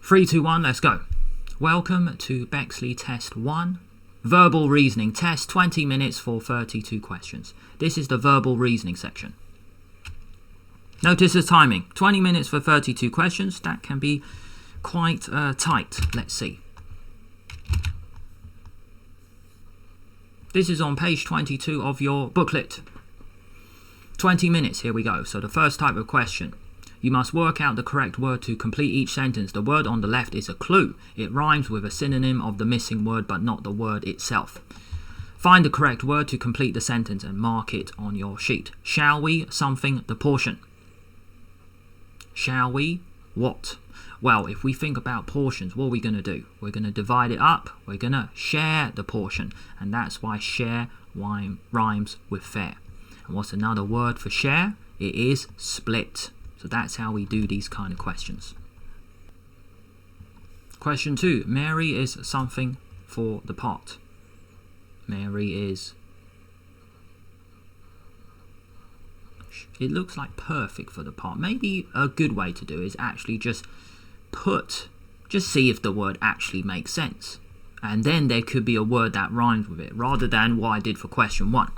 3, 2, 1, let's go. Welcome to Bexley Test 1. Verbal reasoning test, 20 minutes for 32 questions. This is the verbal reasoning section. Notice the timing. 20 minutes for 32 questions. That can be quite tight. Let's see. This is on page 22 of your booklet. 20 minutes, here we go. So the first type of question. You must work out the correct word to complete each sentence. The word on the left is a clue. It rhymes with a synonym of the missing word but not the word itself. Find the correct word to complete the sentence and mark it on your sheet. Shall we something the portion? Shall we what? Well, if we think about portions, what are we going to do? We're going to divide it up. We're going to share the portion. And that's why share rhymes with fair. And what's another word for share? It is split. So that's how we do these kind of questions. Question 2. Mary is something for the part. Mary is... It looks like perfect for the part. Maybe a good way to do it is actually just see if the word actually makes sense. And then there could be a word that rhymes with it, rather than what I did for question 1.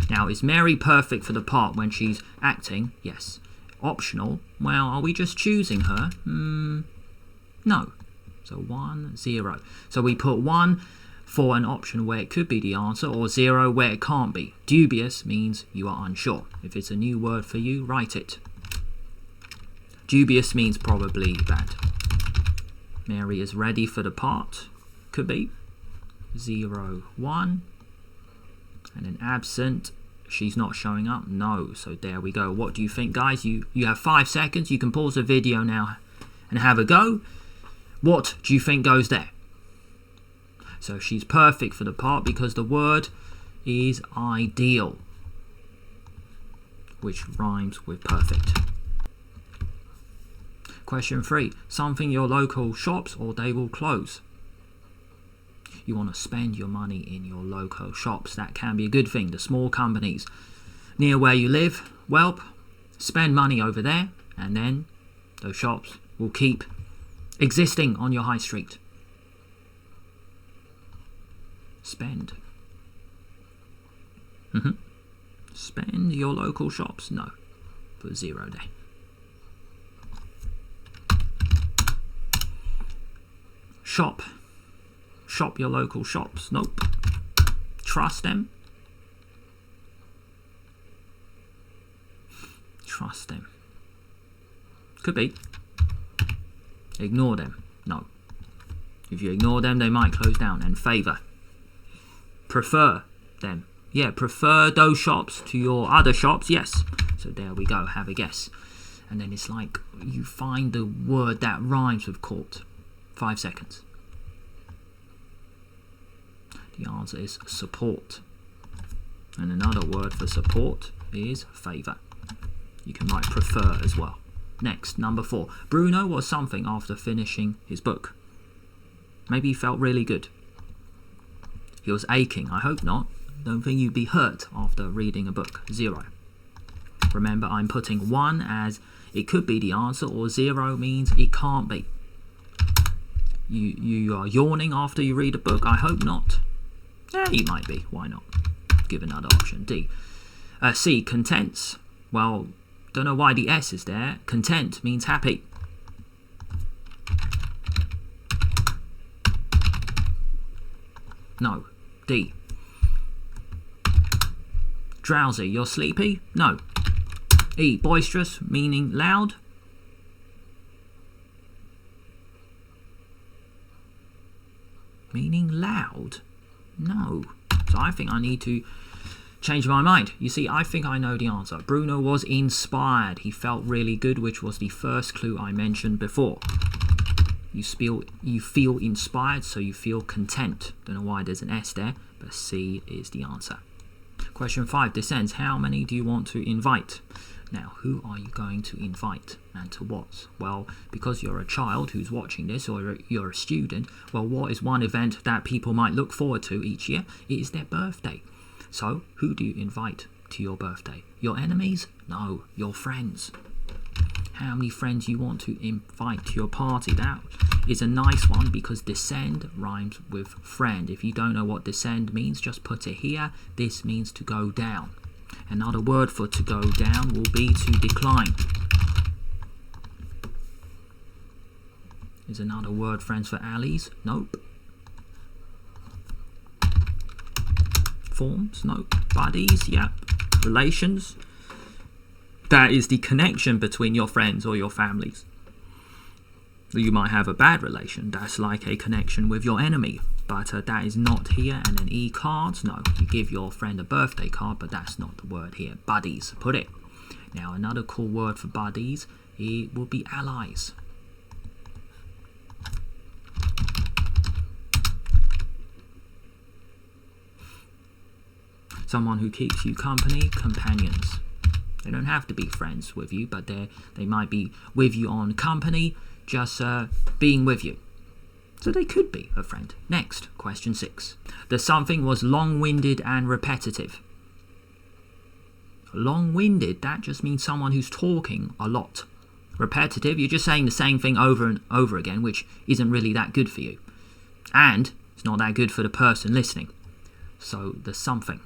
Now, is Mary perfect for the part when she's acting? Yes. Optional? Well, are we just choosing her? No. So 1, 0. So we put 1 for an option where it could be the answer, or 0 where it can't be. Dubious means you are unsure. If it's a new word for you, write it. Dubious means probably bad. Mary is ready for the part. Could be 0, 1. And then absent. She's not showing up. No. So there we go. What do you think, guys? You have 5 seconds. You can pause the video now and have a go. What do you think goes there? So she's perfect for the part because the word is ideal, which rhymes with perfect. Question 3. Something your local shops or they will close. You want to spend your money in your local shops. That can be a good thing. The small companies near where you live, well, spend money over there, and then those shops will keep existing on your high street. Spend. Spend your local shops. No. Put 0 there. Shop. Shop your local shops. Nope. Trust them. Trust them. Could be. Ignore them. No. If you ignore them, they might close down. And favour. Prefer them. Yeah, prefer those shops to your other shops. Yes. So there we go. Have a guess. And then it's like you find the word that rhymes with court. 5 seconds. The answer is support. And another word for support is favour. You can write prefer as well. Next, number 4. Bruno was something after finishing his book. Maybe he felt really good. He was aching. I hope not. Don't think you'd be hurt after reading a book. 0. Remember, I'm putting 1 as it could be the answer, or 0 means it can't be. You are yawning after you read a book. I hope not. Yeah, you might be. Why not? Give another option. D. C. Contents. Well, don't know why the S is there. Content means happy. No. D. Drowsy. You're sleepy? No. E. Boisterous, meaning loud. Meaning loud? No. So I think I need to change my mind. You see, I think I know the answer. Bruno was inspired. He felt really good, which was the first clue I mentioned before. You feel inspired, so you feel content. Don't know why there's an S there, but C is the answer. Question 5. Descends. How many do you want to invite? Now, who are you going to invite and to what? Well, because you're a child who's watching this, or you're a student, well, what is one event that people might look forward to each year? It is their birthday. So, who do you invite to your birthday? Your enemies? No, your friends. how many friends you want to invite to your party. That is a nice one because descend rhymes with friend. If you don't know what descend means, just put it here. This means to go down. Another word for to go down will be to decline. Is another word, friends, for allies? Nope. Forms? Nope. Buddies? Yep. Relations? That is the connection between your friends or your families. You might have a bad relation. That's like a connection with your enemy. But that is not here. And then cards? No. You give your friend a birthday card, but that's not the word here. Buddies. Put it. Now, another cool word for buddies, it will be allies. Someone who keeps you company, companions. They don't have to be friends with you, but they might be with you on company, just being with you. So they could be a friend. Next, question 6. The something was long-winded and repetitive. Long-winded, that just means someone who's talking a lot. Repetitive, you're just saying the same thing over and over again, which isn't really that good for you. And it's not that good for the person listening. So the something.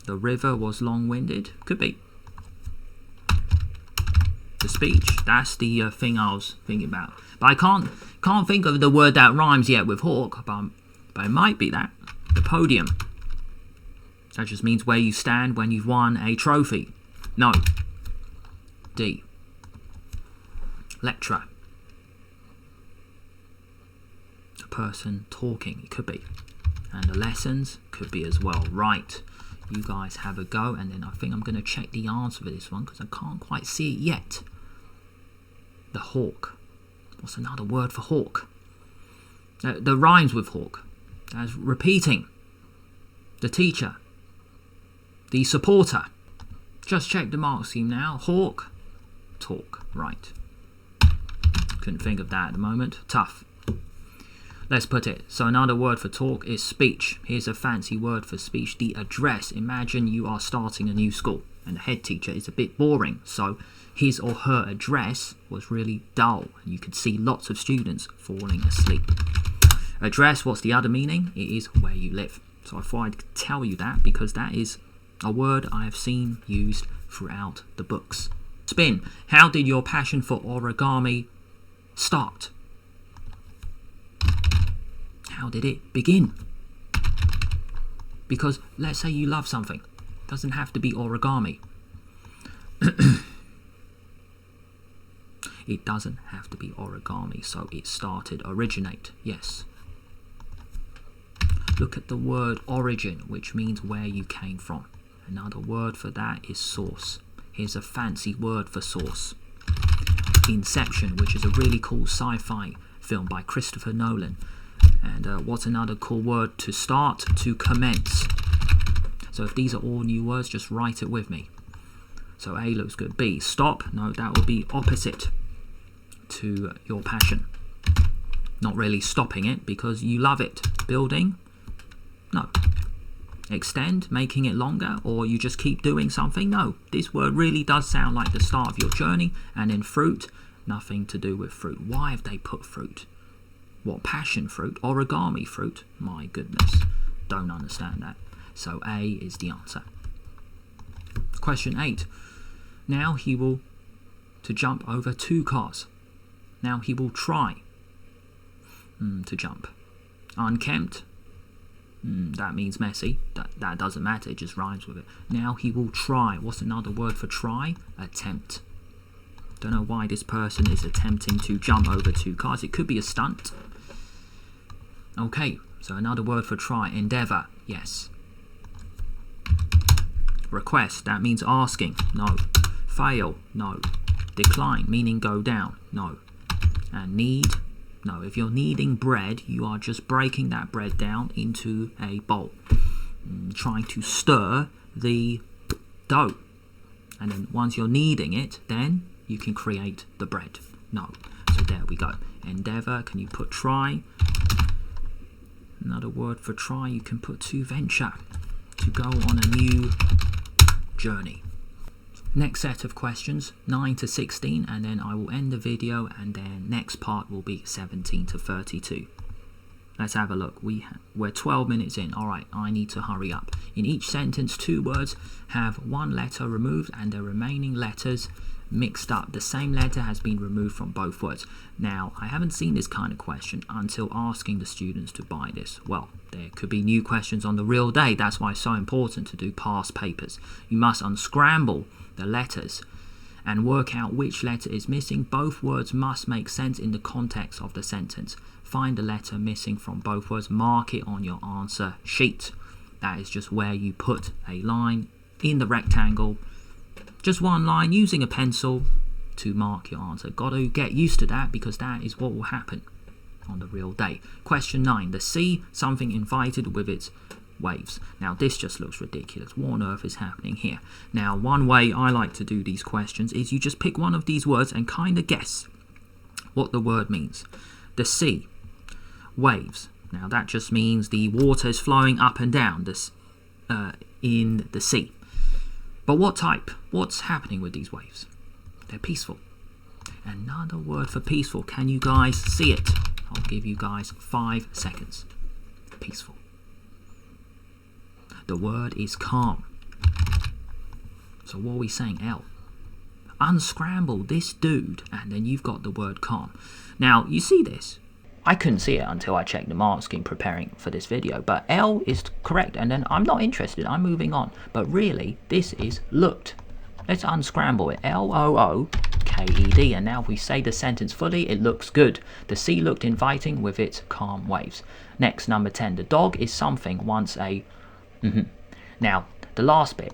The river was long-winded. Could be. The speech. That's the thing I was thinking about. But I can't think of the word that rhymes yet with hawk. But it might be that. The podium. That just means where you stand when you've won a trophy. No. D. Lecturer. A person talking. It could be. And the lessons could be as well. Right. You guys have a go, and then I think I'm going to check the answer for this one because I can't quite see it yet. The hawk. What's another word for hawk? The rhymes with hawk. As repeating. The teacher. The supporter. Just check the mark scheme now. Hawk. Talk. Right. Couldn't think of that at the moment. Tough. Let's put it. So another word for talk is speech. Here's a fancy word for speech. The address. Imagine you are starting a new school and the head teacher is a bit boring. So his or her address was really dull. And you could see lots of students falling asleep. Address, what's the other meaning? It is where you live. So I thought I'd tell you that because that is a word I have seen used throughout the books. Spin. How did your passion for origami start? How did it begin? Because let's say you love something. It doesn't have to be origami. It doesn't have to be origami. So it started, originate. Yes. Look at the word origin, which means where you came from. Another word for that is source. Here's a fancy word for source. Inception, which is a really cool sci-fi film by Christopher Nolan. And what's another cool word to start? To commence. So if these are all new words, just write it with me. So A looks good. B, stop. No, that would be opposite to your passion. Not really stopping it because you love it. Building. No. Extend, making it longer, or you just keep doing something. No, this word really does sound like the start of your journey. And then fruit, nothing to do with fruit. Why have they put fruit? What, passion fruit? Origami fruit? My goodness, don't understand that. So A is the answer. Question 8. Now he will to jump over 2 cars. Now he will try to jump. Unkempt. That means messy. That doesn't matter, it just rhymes with it. Now he will try. What's another word for try? Attempt. Don't know why this person is attempting to jump over 2 cars. It could be a stunt. Okay, so another word for try. Endeavor. Yes. Request. That means asking. No. Fail. No. Decline, meaning go down. No. And need. No, if you're kneading bread, you are just breaking that bread down into a bowl. Trying to stir the dough. And then once you're kneading it, then you can create the bread. No. So there we go. Endeavor, can you put try? Another word for try, you can put to venture. To go on a new journey. Next set of questions, 9 to 16, and then I will end the video, and then next part will be 17 to 32. Let's have a look. We're 12 minutes in. All right, I need to hurry up. In each sentence, 2 words have 1 letter removed and the remaining letters mixed up. The same letter has been removed from both words. Now, I haven't seen this kind of question until asking the students to buy this. Well, there could be new questions on the real day. That's why it's so important to do past papers. You must unscramble the letters and work out which letter is missing. Both words must make sense in the context of the sentence. Find the letter missing from both words, mark it on your answer sheet. That is just where you put a line in the rectangle, just 1 line using a pencil to mark your answer. Got to get used to that because that is what will happen on the real day. Question 9, the sea, something invited with its waves. Now this just looks ridiculous. What on earth is happening here? Now one way I like to do these questions is you just pick one of these words and kind of guess what the word means. The sea, waves. Now that just means the water is flowing up and down this in the sea. But what type? What's happening with these waves? They're peaceful. Another word for peaceful. Can you guys see it? I'll give you guys 5 seconds. Peaceful. The word is calm. So what are we saying? L. Unscramble this dude, and then you've got the word calm. Now, you see this? I couldn't see it until I checked the mark scheme preparing for this video, but L is correct, and then I'm not interested, I'm moving on. But really, this is looked. Let's unscramble it. L-O-O-K-E-D, and now if we say the sentence fully, it looks good. The sea looked inviting with its calm waves. Next, number 10, the dog is something once a... Now, the last bit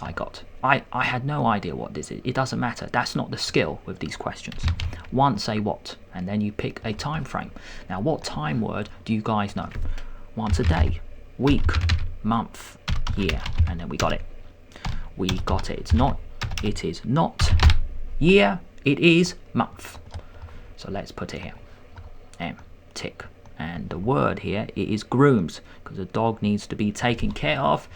I got, I had no idea what this is. It doesn't matter. That's not the skill with these questions. Once a what? And then you pick a time frame. Now, what time word do you guys know? Once a day, week, month, year. And then we got it. We got it. It is not year. It is month. So let's put it here. M, tick. And the word here, it is grooms, because a dog needs to be taken care of.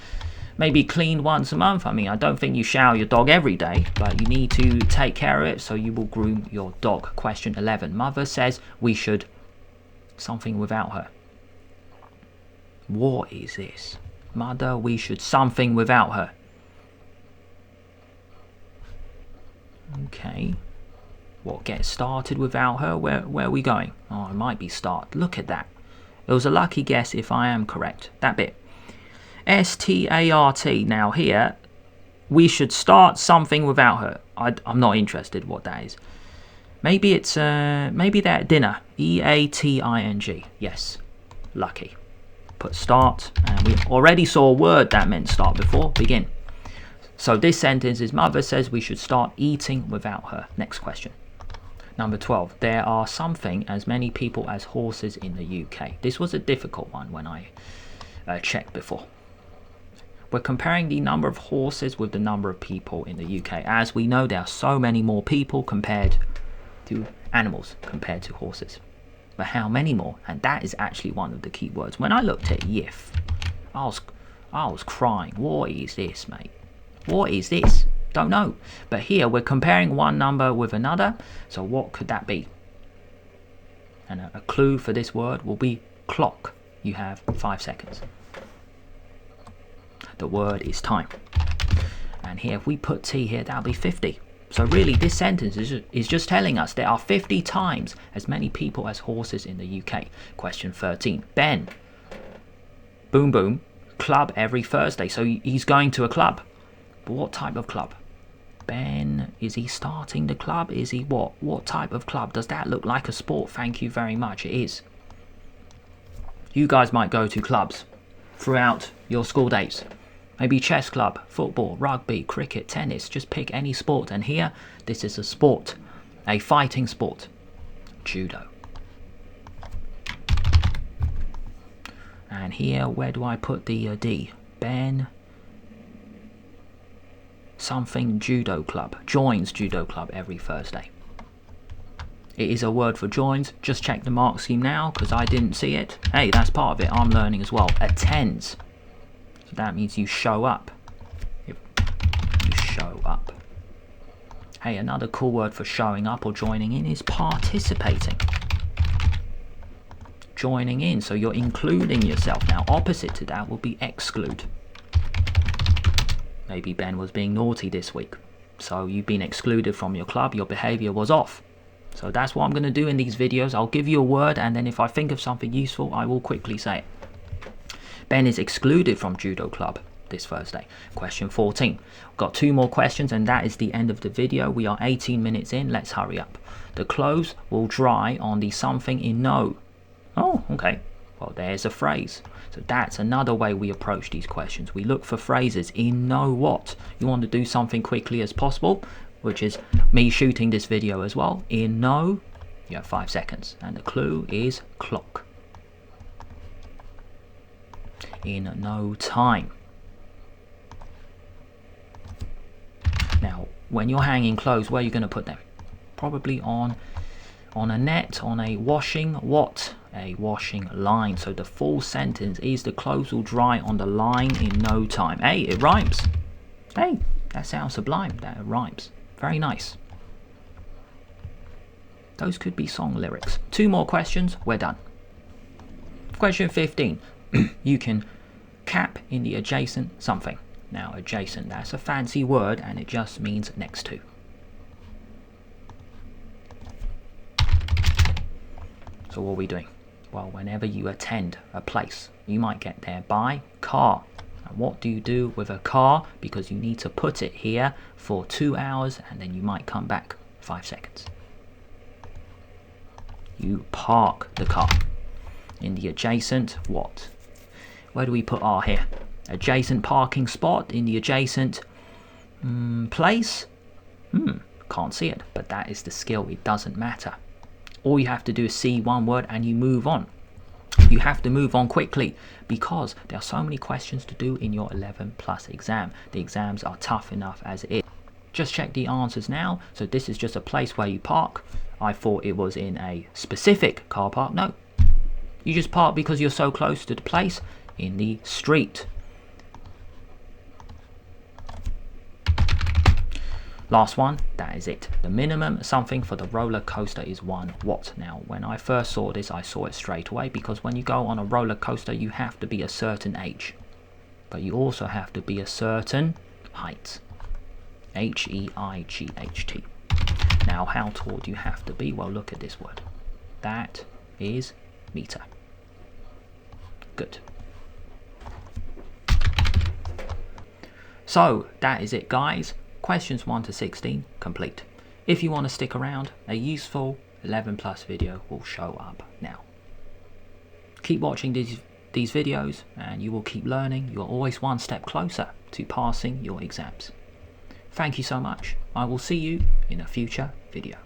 Maybe cleaned once a month. I mean, I don't think you shower your dog every day, but you need to take care of it, so you will groom your dog. Question 11. Mother says we should something without her. What is this? Mother, we should something without her. Okay. What, get started without her? Where are we going? Oh, it might be start. Look at that. It was a lucky guess if I am correct. That bit. S-T-A-R-T. Now here, we should start something without her. I'm not interested what that is. Maybe it's, maybe they're at dinner. E-A-T-I-N-G. Yes. Lucky. Put start. And we already saw a word that meant start before. Begin. So this sentence is, mother says we should start eating without her. Next question. Number 12. There are something as many people as horses in the UK. This was a difficult one when I checked before. We're comparing the number of horses with the number of people in the UK. As we know, there are so many more people compared to animals, compared to horses. But how many more? And that is actually one of the key words. When I looked at YIF, I was crying. What is this, mate? What is this? Don't know. But here we're comparing one number with another. So what could that be? And a clue for this word will be clock. You have 5 seconds. The word is time. And here, if we put T here, that'll be 50. So really, this sentence is just telling us there are 50 times as many people as horses in the UK. Question 13. Ben. Boom, boom. Club every Thursday. So he's going to a club. But what type of club? Ben, is he starting the club? Is he what? What type of club? Does that look like a sport? Thank you very much. It is. You guys might go to clubs throughout your school days. Maybe chess club, football, rugby, cricket, tennis. Just pick any sport. And here, this is a sport. A fighting sport. Judo. And here, where do I put the D? Ben... something judo club. Joins judo club every Thursday. It is a word for joins. Just check the mark scheme now because I didn't see it. Hey, that's part of it. I'm learning as well. Attends. So that means you show up. show up. Hey, another cool word for showing up or joining in is participating. Joining in, so you're including yourself. Now, opposite to that would be exclude. Maybe Ben was being naughty this week, so you've been excluded from your club, your behavior was off. So that's what I'm going to do in these videos. I'll give you a word, and then if I think of something useful, I will quickly say it. Ben is excluded from judo club this Thursday. Question 14. Got 2 more questions and that is the end of the video. We are 18 minutes in. Let's hurry up. The clothes will dry on the something in no. Oh, okay. Well, there's a phrase. So that's another way we approach these questions. We look for phrases in no what. You want to do something quickly as possible, which is me shooting this video as well. In no, you have 5 seconds. And the clue is clock. In no time. Now, when you're hanging clothes, where are you going to put them? Probably on a net, on a washing what? A washing line. So the full sentence is the clothes will dry on the line in no time. Hey, it rhymes. Hey, that sounds sublime. That rhymes. Very nice. Those could be song lyrics. 2 more questions, we're done. Question 15. You can cap in the adjacent something. Now, adjacent, that's a fancy word and it just means next to. So what are we doing? Well, whenever you attend a place, you might get there by car. And what do you do with a car? Because you need to put it here for 2 hours and then you might come back 5 seconds. You park the car. In the adjacent what? Where do we put R here? Adjacent parking spot in the adjacent place? Can't see it, but that is the skill. It doesn't matter. All you have to do is see one word and you move on. You have to move on quickly because there are so many questions to do in your 11+ exam. The exams are tough enough as it is. Just check the answers now. So this is just a place where you park. I thought it was in a specific car park. No, you just park because you're so close to the place. In the street. Last one, that is it. The minimum something for the roller coaster is 1 watt. Now, when I first saw this, I saw it straight away because when you go on a roller coaster, you have to be a certain age. But you also have to be a certain height. H-E-I-G-H-T. Now, how tall do you have to be? Well, look at this word. That is meter. Good. So, that is it, guys. Questions 1 to 16 complete. If you want to stick around, a useful 11+ video will show up now. Keep watching these videos and you will keep learning. You're always one step closer to passing your exams. Thank you so much. I will see you in a future video.